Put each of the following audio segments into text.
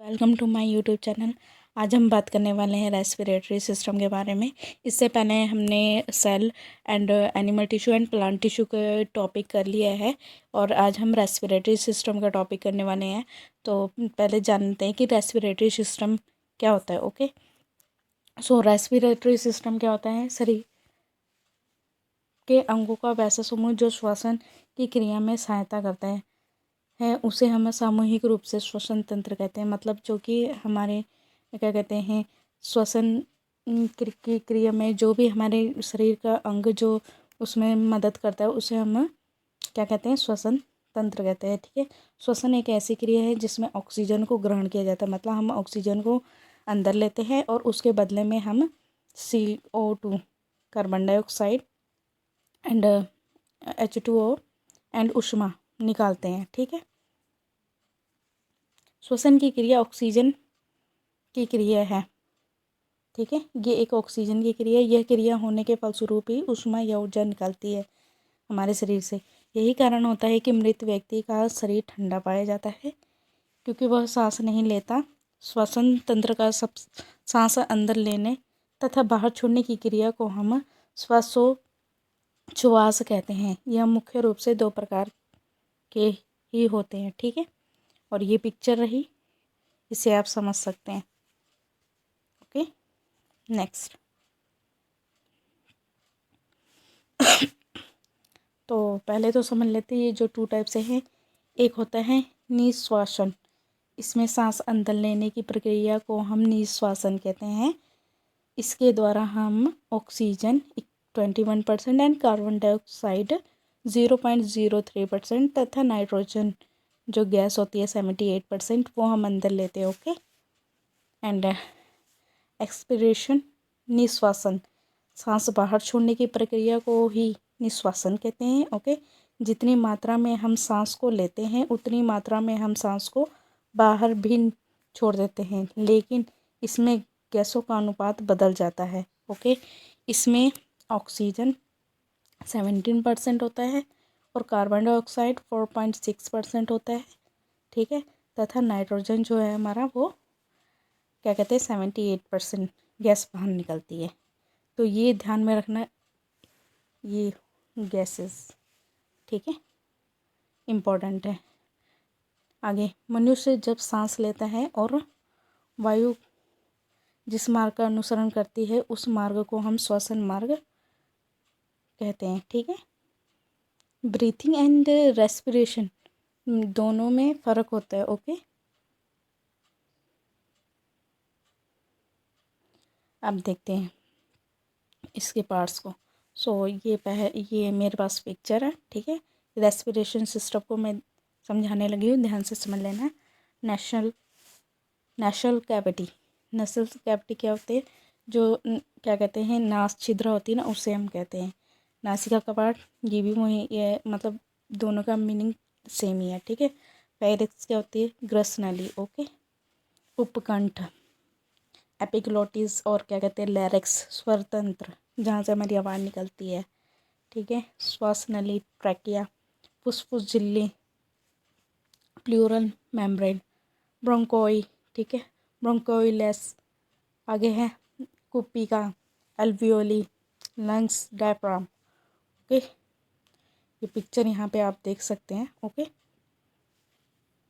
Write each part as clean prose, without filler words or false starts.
Welcome to my YouTube channel. आज हम बात करने वाले हैं रेस्पिरेटरी सिस्टम के बारे में। इससे पहले हमने cell and animal tissue and plant tissue का टॉपिक कर लिया है और आज हम रेस्पिरेटरी सिस्टम का टॉपिक करने वाले हैं। तो पहले जानते हैं कि रेस्पिरेटरी सिस्टम क्या होता है। ओके, सो रेस्पिरेटरी सिस्टम क्या होता है? शरीर के अंगों का वैसा समूह जो श्वसन की क्रिया में सहायता करता है उसे हम सामूहिक रूप से श्वसन तंत्र कहते हैं। मतलब जो कि हमारे क्या कहते हैं, श्वसन की क्रिया में जो भी हमारे शरीर का अंग जो उसमें मदद करता है उसे हम क्या कहते हैं, श्वसन तंत्र कहते हैं। ठीक है, श्वसन एक ऐसी क्रिया है जिसमें ऑक्सीजन को ग्रहण किया जाता है। मतलब हम ऑक्सीजन को अंदर लेते हैं और उसके बदले में हम CO2 carbon dioxide and H2O and ऊष्मा निकालते हैं। ठीक है, श्वसन की क्रिया ऑक्सीजन की क्रिया है। ठीक है, ये एक ऑक्सीजन की क्रिया, यह क्रिया होने के फलस्वरूप ही ऊष्मा या ऊर्जा निकलती है हमारे शरीर से। यही कारण होता है कि मृत व्यक्ति का शरीर ठंडा पाया जाता है क्योंकि वह सांस नहीं लेता। श्वसन तंत्र का सब सांस अंदर लेने तथा बाहर छोड़ने की क्रिया को हम श्वासोच्छ्वास कहते हैं। यह मुख्य रूप से दो प्रकार के ही होते हैं। ठीक है, और ये पिक्चर रही, इसे आप समझ सकते हैं। Okay, next. तो पहले तो समझ लेते हैं ये जो 2 टाइप से हैं। एक होता है निश्वासन, इसमें सांस अंदर लेने की प्रक्रिया को हम निश्वासन कहते हैं। इसके द्वारा हम ऑक्सीजन 21% एंड कार्बन डाइऑक्साइड 0.03% तथा नाइट्रोजन जो गैस होती है 78% वो हम अंदर लेते हैं। ओके, एंड एक्सपिरेशन निश्वासन, सांस बाहर छोड़ने की प्रक्रिया को ही निश्वासन कहते हैं। ओके, जितनी मात्रा में हम सांस को लेते हैं उतनी मात्रा में हम सांस को बाहर भी छोड़ देते हैं, लेकिन इसमें गैसों का अनुपात बदल जाता है। ओके, इसमें ऑक्सीजन 17% होता है और कार्बन डाइऑक्साइड 4.6% होता है। ठीक है, तथा नाइट्रोजन जो है हमारा वो क्या कहते हैं 78% गैस बाहर निकलती है। तो ये ध्यान में रखना, ये गैसेस, ठीक है, इम्पोर्टेंट है। आगे, मनुष्य जब सांस लेता है और वायु जिस मार्ग का अनुसरण करती है उस मार्ग को हम श्वसन मार्ग कहते हैं। ठीक है, ब्रीथिंग एंड रेस्पिरेशन दोनों में फ़र्क होता है। ओके, अब देखते हैं इसके पार्ट्स को। ये मेरे पास पिक्चर है। ठीक है, रेस्पिरेशन सिस्टम को मैं समझाने लगी हूँ, ध्यान से समझ लेना। नेशनल कैविटी क्या होते हैं? जो क्या कहते हैं, नास छिद्र होती है ना, उसे हम कहते हैं नासिका कपाट। ये भी वही, ये मतलब दोनों का मीनिंग सेम ही है। ठीक है, पैरिक्स क्या होती है? ग्रसनली। ओके, उपकंठ, एपिग्लोटिस और क्या कहते हैं लैरिक्स, स्वर तंत्र जहाँ से हमारी आवाज़ निकलती है। ठीक है, श्वास नली, ट्रैकिया, फुसफुस झिल्ली, प्लूरल मेम्ब्रेन, ब्रोंकोई। ठीक है, ब्रोंकोइलेस। आगे है कुपिका, एल्वियोली, लंग्स, डायफ्राम। ओके, ये पिक्चर यहाँ पे आप देख सकते हैं। Okay,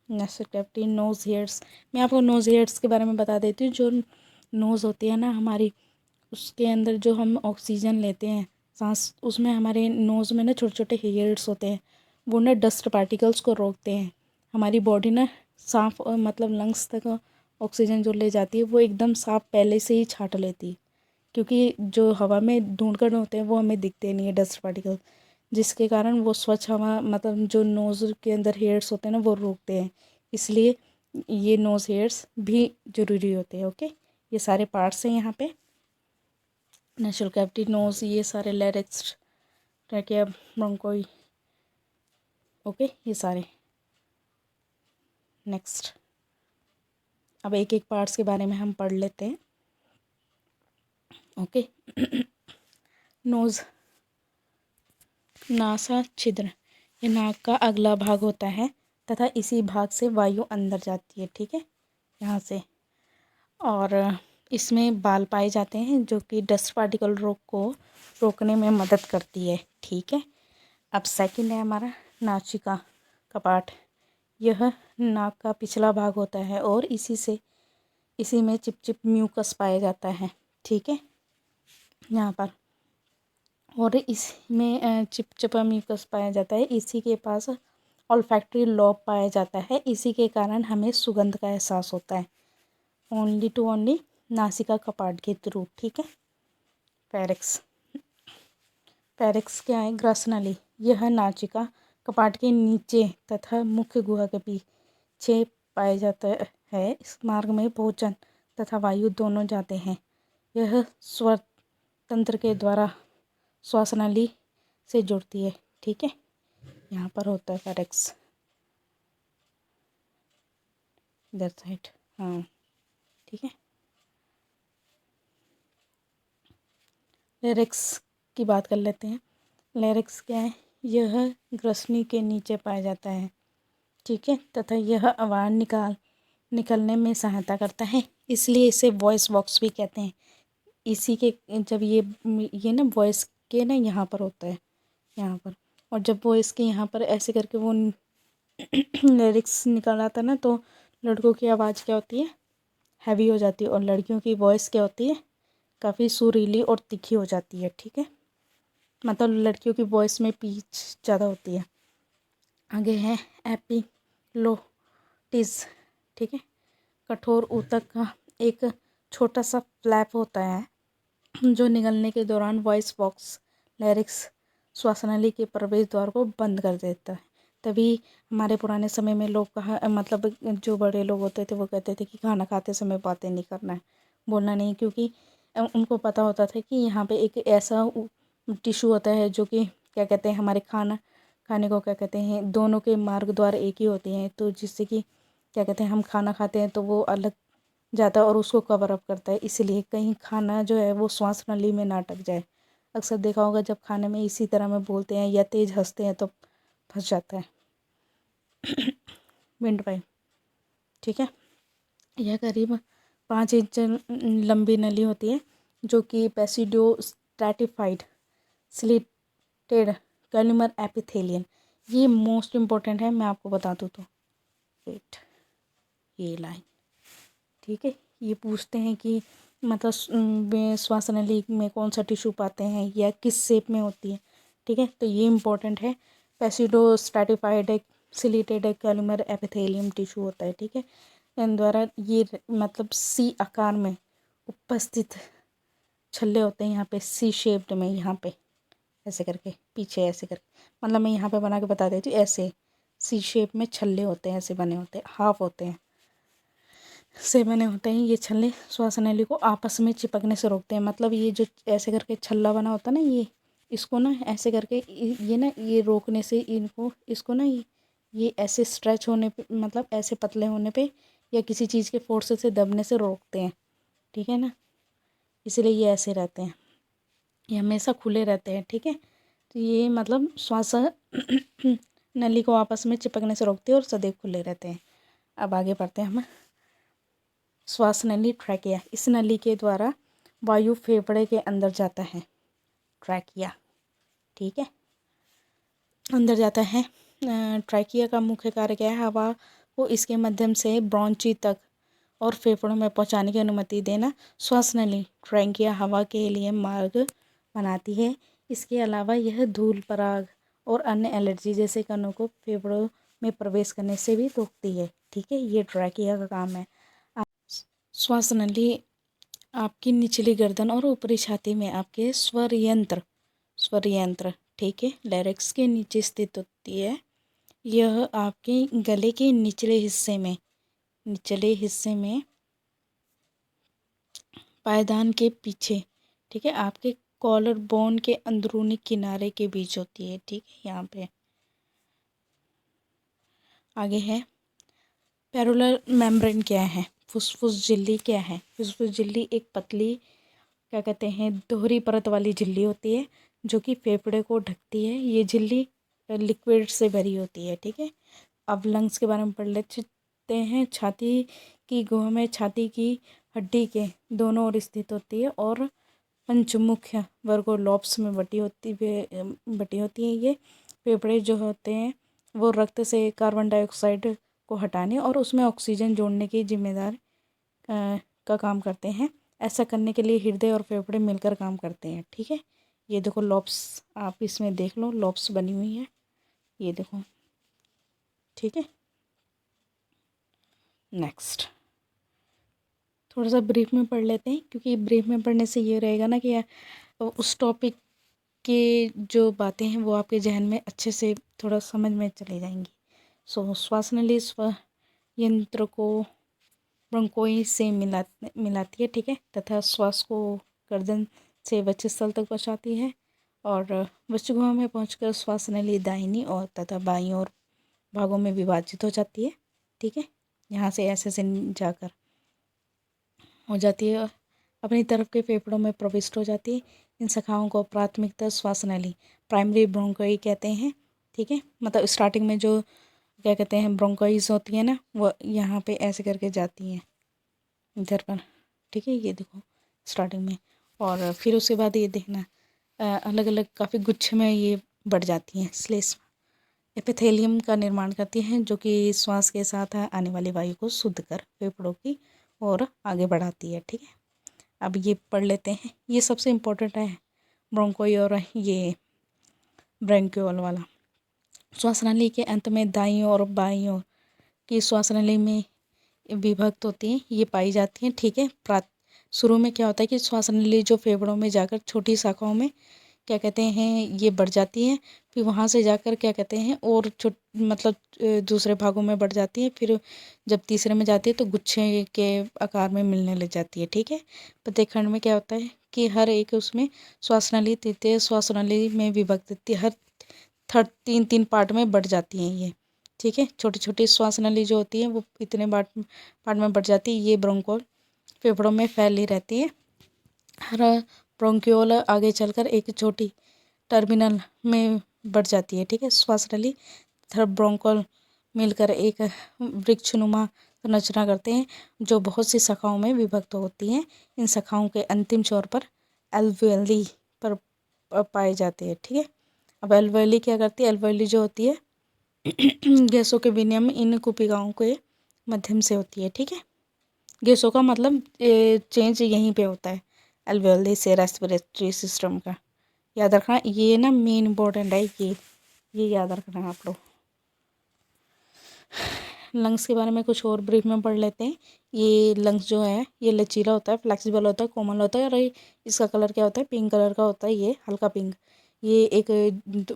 next cavity, nose hairs. मैं आपको नोज हेयर्स के बारे में बता देती हूँ। जो नोज़ होती है ना हमारी, उसके अंदर जो हम ऑक्सीजन लेते हैं सांस, उसमें हमारे नोज़ में ना छोटे छोटे हेयर्स होते हैं। वो ना डस्ट पार्टिकल्स को रोकते हैं। हमारी बॉडी ना साफ मतलब लंग्स तक ऑक्सीजन जो ले जाती है वो एकदम साफ पहले से ही छाट लेती है, क्योंकि जो हवा में धूल कण होते हैं वो हमें दिखते नहीं है, डस्ट पार्टिकल, जिसके कारण वो स्वच्छ हवा मतलब जो नोज़ के अंदर हेयर्स होते हैं ना वो रोकते हैं। इसलिए ये नोज़ हेयर्स भी ज़रूरी होते हैं। ओके, ये सारे पार्ट्स हैं यहाँ पे। नेशनल कैविटी, नोज, ये सारे लैरिक्स, ट्रैकिया, ब्रोंकोई। ओके, ये सारे। नेक्स्ट, अब एक एक पार्ट्स के बारे में हम पढ़ लेते हैं। ओके, नोज़, नासा छिद्र, ये नाक का अगला भाग होता है तथा इसी भाग से वायु अंदर जाती है। ठीक है, यहाँ से, और इसमें बाल पाए जाते हैं जो कि डस्ट पार्टिकल को रोकने में मदद करती है। ठीक है, अब सेकंड है हमारा नासिका कपाट। यह नाक का पिछला भाग होता है और इसी में चिपचिप म्यूकस पाया जाता है। ठीक है, यहाँ पर, और इसमें चिपचिपा म्यूकस पाया जाता है। इसी के पास ऑल्फैक्टरी लॉब पाया जाता है। इसी के कारण हमें सुगंध का एहसास होता है। ओनली टू ओनली नासिका कपाट के थ्रू। ठीक है, फेरिक्स। फेरिक्स क्या है? ग्रसनली। यह नासिका कपाट के नीचे तथा मुख्य गुहा के पीछे पाया जाता है। इस मार्ग में भोजन तथा वायु दोनों जाते हैं। यह स्वर तंत्र के द्वारा श्वासनली से जुड़ती है। ठीक है, यहाँ पर होता है फेरिक्स, इधर साइड। हाँ, ठीक है। लेरिक्स की बात कर लेते हैं। लेरिक्स क्या है? यह ग्रसनी के नीचे पाया जाता है। ठीक है, तथा यह आवाज़ निकलने में सहायता करता है, इसलिए इसे वॉइस बॉक्स भी कहते हैं। इसी के जब ये ना वॉइस के ना यहाँ पर होता है, यहाँ पर, और जब वो इसके यहाँ पर ऐसे करके वो लिरिक्स निकल आता है ना, तो लड़कों की आवाज़ क्या होती है? हैवी हो जाती है, और लड़कियों की वॉइस क्या होती है? काफ़ी सुरीली और तीखी हो जाती है। ठीक है, मतलब लड़कियों की वॉइस में पीच ज़्यादा होती है। आगे है एपिग्लोटिस। ठीक है, कठोर ऊतक का एक छोटा सा फ्लैप होता है जो निकलने के दौरान वॉइस बॉक्स लिरिक्स श्वासनली के प्रवेश द्वार को बंद कर देता है। तभी हमारे पुराने समय में लोग मतलब जो बड़े लोग होते थे वो कहते थे कि खाना खाते समय बातें नहीं करना है, बोलना नहीं, क्योंकि उनको पता होता था कि यहाँ पे एक ऐसा टिश्यू होता है जो कि क्या कहते हैं, हमारे खाने को क्या कहते हैं, दोनों के मार्ग द्वार एक ही होते हैं, तो जिससे कि क्या कहते हैं, हम खाना खाते हैं तो वो अलग जाता है और उसको कवर अप करता है, इसलिए कहीं खाना जो है वो श्वास नली में ना अटक जाए। अक्सर देखा होगा जब खाने में इसी तरह में बोलते हैं या तेज़ हंसते हैं तो फंस जाता है। Wind pipe. ठीक है, यह करीब 5 इंच लंबी नली होती है जो कि पेसिडो स्ट्रैटिफाइड स्लिटेड कैल्यूमर एपिथेलियन। ये मोस्ट इम्पोर्टेंट है, मैं आपको बता दूँ तो वेट, ये लाइन। ठीक है, ये पूछते हैं कि मतलब श्वास नली में कौन सा टिश्यू पाते हैं या किस शेप में होती है। ठीक है, तो ये इम्पोर्टेंट है। पेसिडो स्ट्रैटिफाइड सिलिटेड कैल्यूमर एपिथेलियम टिश्यू होता है। ठीक है, इन द्वारा ये मतलब सी आकार में उपस्थित छल्ले होते हैं, यहाँ पे सी शेप्ड में, यहाँ पे ऐसे करके, पीछे ऐसे करके, मतलब मैं यहाँ पे बना के बता देती हूँ, ऐसे सी शेप में छल्ले होते हैं, ऐसे बने होते हैं, हाफ होते हैं, से बने होते हैं। ये छल्ले श्वास नली को आपस में चिपकने से रोकते हैं। मतलब ये जो ऐसे करके छल्ला बना होता है ना, ये इसको ना ऐसे करके ये ना ये रोकने से इसको ना ये ऐसे स्ट्रेच होने पे, मतलब ऐसे पतले होने पे या किसी चीज़ के फोर्स से दबने से रोकते हैं। ठीक है ना, इसलिए ये ऐसे रहते हैं, ये हमेशा खुले रहते हैं। ठीक है, तो ये मतलब श्वास नली को आपस में चिपकने से रोकते हैं और सदैव खुले रहते हैं। अब आगे बढ़ते हैं हम। श्वास नली ट्रैकिया। इस नली के द्वारा वायु फेफड़े के अंदर जाता है, ट्रैकिया। ठीक है, अंदर जाता है। ट्रैकिया का मुख्य कार्य क्या है? हवा को इसके माध्यम से ब्रोंची तक और फेफड़ों में पहुंचाने की अनुमति देना। श्वास नली ट्रैकिया हवा के लिए मार्ग बनाती है। इसके अलावा यह धूल, पराग और अन्य एलर्जी जैसे कणों को फेफड़ों में प्रवेश करने से भी रोकती है। ठीक है, ये ट्रैकिया का काम है। श्वास नली आपकी निचली गर्दन और ऊपरी छाती में आपके स्वर यंत्र, ठीक है, लैरिक्स के नीचे स्थित होती है। यह आपके गले के निचले हिस्से में पायदान के पीछे, ठीक है, आपके कॉलर बोन के अंदरूनी किनारे के बीच होती है। ठीक है, यहाँ पे आगे है पेरोलर मेम्ब्रेन क्या है? फुसफुस झिल्ली क्या है? फुसफुस झिल्ली एक पतली क्या कहते हैं, दोहरी परत वाली झिल्ली होती है जो कि फेफड़े को ढकती है। ये झिल्ली लिक्विड से भरी होती है। ठीक है, अब लंग्स के बारे में पढ़ लेते। देखते हैं छाती की गुहा में छाती की हड्डी के दोनों ओर स्थित होती है और पंचमुख्य वर्ग और लॉब्स में बटी होती है। ये फेफड़े जो होते हैं वो रक्त से कार्बन डाइऑक्साइड को हटाने और उसमें ऑक्सीजन जोड़ने की जिम्मेदार का काम करते हैं। ऐसा करने के लिए हृदय और फेफड़े मिलकर काम करते हैं। ठीक है, ये देखो लॉब्स, आप इसमें देख लो लॉब्स बनी हुई है, ये देखो। ठीक है, नेक्स्ट थोड़ा सा ब्रीफ में पढ़ लेते हैं, क्योंकि ब्रीफ में पढ़ने से ये रहेगा ना कि उस टॉपिक के जो बातें हैं वो आपके जहन में अच्छे से थोड़ा समझ में चली जाएंगी। श्वास नली यंत्र को ब्रोंकोई से मिलाती है। ठीक है, तथा श्वास को गर्दन से वक्षस्थल तक पहुँचाती है और वक्षगुहा में पहुंचकर श्वास नली दाहिनी और तथा बाईं ओर भागों में विभाजित हो जाती है। ठीक है, यहाँ से ऐसे से जाकर हो जाती है, अपनी तरफ के फेफड़ों में प्रविष्ट हो जाती है। इन शाखाओं को प्राथमिकता श्वास नली प्राइमरी ब्रोंकोई कहते हैं। ठीक है, मतलब स्टार्टिंग में जो क्या कहते हैं ब्रोंकोइज होती है ना, वो यहाँ पे ऐसे करके जाती हैं इधर पर। ठीक है, ये देखो स्टार्टिंग में, और फिर उसके बाद ये देखना अलग अलग काफ़ी गुच्छे में ये बढ़ जाती हैं। श्लेष्म एपिथेलियम का निर्माण करती हैं जो कि श्वास के साथ आने वाली वायु को शुद्ध कर फेफड़ों की ओर आगे बढ़ाती है। ठीक है, अब ये पढ़ लेते हैं, ये सबसे इम्पोर्टेंट है ब्रोंकोई और ये ब्रोंक्यूल वाला। श्वास नली के अंत में दाईं और बाईं ओर की श्वास नली में विभक्त होती हैं, ये पाई जाती हैं। ठीक है, शुरू में क्या होता है कि श्वास नली जो फेफड़ों में जाकर छोटी शाखाओं में क्या कहते हैं ये बढ़ जाती हैं, फिर वहाँ से जाकर क्या कहते हैं और मतलब दूसरे भागों में बढ़ जाती है, फिर जब तीसरे में जाती है तो गुच्छे के आकार में मिलने लग जाती है। ठीक है, प्रत्येक खंड में क्या होता है कि हर एक उसमें श्वास नली तृतीय श्वास नली में विभक्त होती है, हर 3 पार्ट में बढ़ जाती हैं ये। ठीक है, छोटी छोटी श्वास नली जो होती है वो इतने पार्ट में बढ़ जाती है। ये ब्रोंकोल फेफड़ों में फैली रहती है। हर ब्रोंक्यूल आगे चलकर एक छोटी टर्मिनल में बढ़ जाती है। ठीक है, श्वास नली तथा ब्रोंकोल मिलकर एक वृक्षनुमा संरचना करते हैं जो बहुत सी शाखाओं में विभक्त होती हैं। इन शाखाओं के अंतिम छोर पर एल्वियोली पर पाए जाते हैं। ठीक है, अब एल्वियोली क्या करती है, एल्वियोली जो होती है गैसों के विनिमय इन कुपिकाओं के माध्यम से होती है। ठीक है, गैसों का मतलब चेंज यहीं पे होता है एल्वियोली से रेस्पिरेटरी सिस्टम का। याद रखना, ये ना मेन इम्पोर्टेंट है, ये याद रखना है आप लोग। लंग्स के बारे में कुछ और ब्रीफ में पढ़ लेते हैं। ये लंग्स जो है ये लचीला होता है, फ्लेक्सिबल होता है, कोमल होता है और इसका कलर क्या होता है, पिंक कलर का होता है, ये हल्का पिंक। ये एक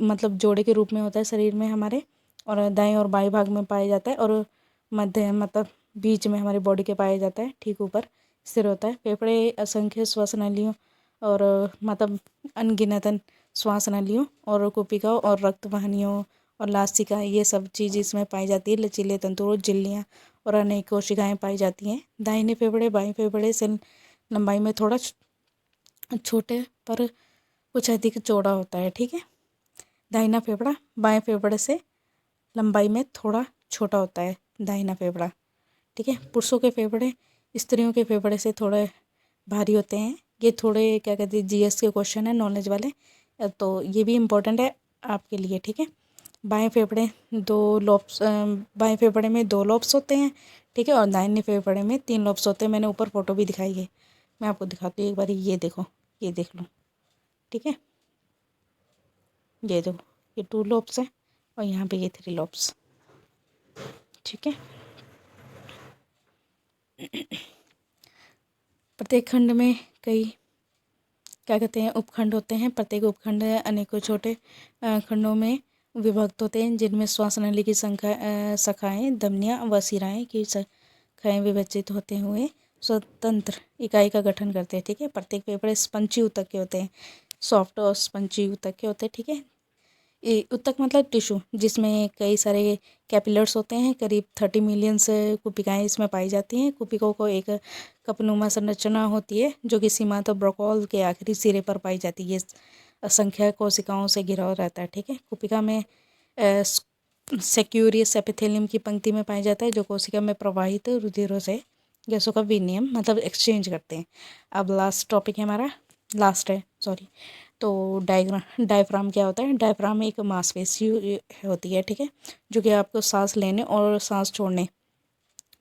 मतलब जोड़े के रूप में होता है शरीर में हमारे, और दाएं और बाएं भाग में पाया जाता है और मध्य मतलब बीच में हमारी बॉडी के पाया जाता है, ठीक ऊपर स्थिर होता है। फेफड़े असंख्य श्वास नलियों और मतलब अनगिनत श्वास नलियों और कुपिकाओं और रक्त वाहिनियों और लासिका ये सब चीज़ इसमें पाई जाती है। लचीले तंतु, झिल्लियाँ और अनेक कोशिकाएँ पाई जाती हैं। दाहिने फेफड़े बाएं फेफड़े से लंबाई में थोड़ा छोटे पर कुछ अधिक चौड़ा होता है। ठीक है, दाहिना फेफड़ा बाएं फेफड़े से लंबाई में थोड़ा छोटा होता है दाहिना फेफड़ा। ठीक है, पुरुषों के फेफड़े स्त्रियों के फेफड़े से थोड़े भारी होते हैं। ये थोड़े क्या कहते हैं जीएस के क्वेश्चन है नॉलेज वाले, तो ये भी इम्पोर्टेंट है आपके लिए। ठीक है, बाएं फेफड़े बाएं फेफड़े में 2 लॉब्स होते हैं। ठीक है, और दाहिने फेफड़े में 3 लॉब्स होते हैं। मैंने ऊपर फोटो भी दिखाई है, मैं आपको दिखाती हूँ एक बार, ये देखो, ये देख लो। ठीक है, ये देखो, ये 2 लॉब्स हैं और यहाँ पे ये 3 लॉब्स। ठीक है, प्रत्येक खंड में कई क्या कहते हैं उपखंड होते हैं। प्रत्येक उपखंड अनेकों छोटे खंडों में विभक्त होते हैं जिनमें श्वास नली की शाखाएं, धमनियाँ व शिराएं की शाखाएं विभाजित होते हुए स्वतंत्र इकाई का गठन करते हैं। ठीक है, प्रत्येक फेफड़े स्पंजी ऊतक के होते हैं, सॉफ्ट और स्पंजी ऊतक के होते हैं। ठीक है, ये ऊतक मतलब टिश्यू जिसमें कई सारे कैपिलर्स होते हैं, करीब 30 मिलियन से कुपिकाएँ इसमें पाई जाती हैं। कुपिकों को एक कपनुमा संरचना होती है जो कि सीमांत ब्रोंकोल के आखिरी सिरे पर पाई जाती है। ये असंख्य कोशिकाओं से घिरा रहता है। ठीक है, कुपिका में सेक्यूरियस एपिथेलियम की पंक्ति में पाया जाता है, जो कोशिका में प्रवाहित रुधिरों से गैसों का विनिमय मतलब एक्सचेंज करते हैं। अब लास्ट टॉपिक है हमारा, लास्ट है सॉरी। तो डायफ्राम क्या होता है? डायफ्राम एक मांसपेशी होती है, ठीक है, जो कि आपको सांस लेने और सांस छोड़ने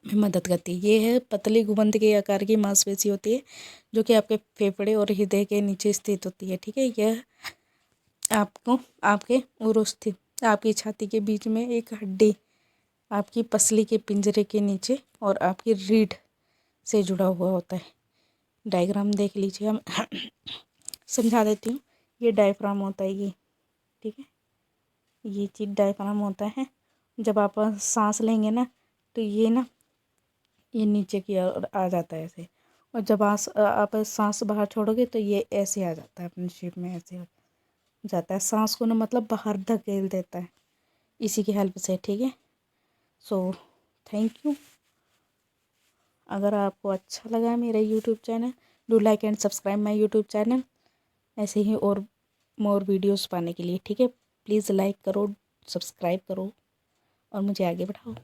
में मदद करती है। ये है पतली गुंबद के आकार की मांसपेशी होती है, जो कि आपके फेफड़े और हृदय के नीचे स्थित होती है, ठीक है। यह आपको आपके उरोस्थित आपकी छाती के बीच में एक हड्डी आपकी पसली के पिंजरे के नीचे और आपकी रीढ़ से जुड़ा हुआ होता है। डायग्राम देख लीजिए, हम समझा देती हूँ। ये डायफ्राम होता है, ये ठीक है, ये चीज़ डायफ्राम होता है। जब आप सांस लेंगे ना, तो ये ना ये नीचे की ओर आ जाता है ऐसे, और जब आप सांस बाहर छोड़ोगे तो ये ऐसे आ जाता है, अपनी शेप में ऐसे हो जाता है। सांस को ना मतलब बाहर धकेल देता है इसी की हेल्प से, ठीक है। So thank you. अगर आपको अच्छा लगा मेरा YouTube channel, do like and subscribe my YouTube channel, ऐसे ही और मोर वीडियोस पाने के लिए, ठीक है। प्लीज़ लाइक करो, सब्सक्राइब करो और मुझे आगे बढ़ाओ।